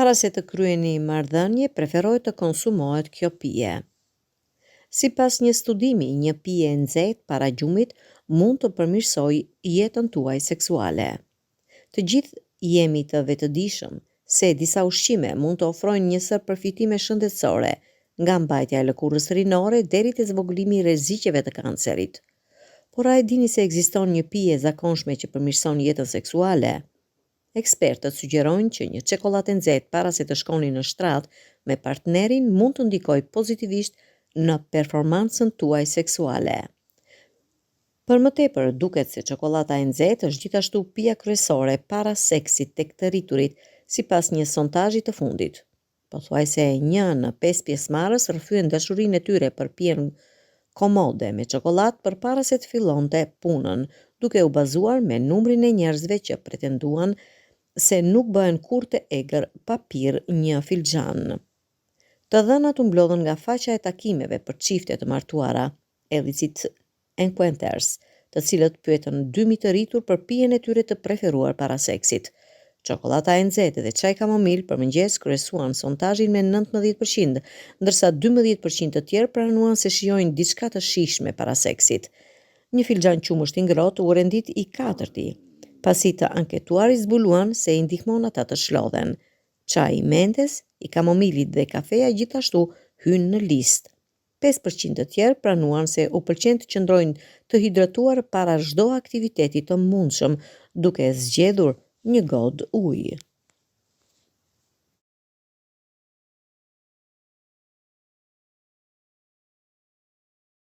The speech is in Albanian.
Para se të kryeni marrëdhënie, preferohet të konsumohet kjo pije. Sipas një studimi, një pije e nxehtë para gjumit mund të përmirësojë jetën tuaj seksuale. Të gjithë jemi të vetëdijshëm se disa ushqime mund të ofrojnë njësër përfitime shëndetësore, nga mbajtja e lëkurës rinore deri te zvogëlimi i rreziqeve të kancerit. Por a e dini se ekziston një pije e zakonshme që përmirëson jetën seksuale? Ekspertët sugjerojnë që një çokoladë e nxehtë para se të shkoni në shtrat me partnerin mund të ndikojë pozitivisht në performancën tuaj seksuale. Për më tepër, duket se çokolada e nxehtë është gjithashtu pija kryesore para seksit tek të rriturit, sipas një sondazhi të fundit. Pothuajse 1 në 5 pjesëmarrës rrëfyen dashurinë e tyre për pijen komode me çokoladë përpara se të fillonte punën, duke u bazuar me numrin e njerëzve që pretenduan se nuk bëhen kurrë të egër pa pirë një filxhan. Të dhënat u mblodhën nga faqja e takimeve për çifte të martuara, Illicit Encounters, të cilët pyetën 2000 të rritur për pijen e tyre të preferuar para seksit. Çokolada e nxehtë dhe çaj kamomil për mëngjes kryesuan sondazhin me 19%, ndërsa 12% të tjerë pranuan se shijojnë diçka të shijshme para seksit. Një filxhan qumësht i ngrohtë u rendit i katërti, pasi të anketuarit zbuluan se i ndihmon ata të shlodhen. Çaji i mendes, i kamomilit dhe kafeja gjithashtu hynë në listë. 5% të tjerë pranuan se u pëlqen të qëndrojnë të hidratuar para çdo aktiviteti të mundshëm, duke zgjedhur një gotë ujë.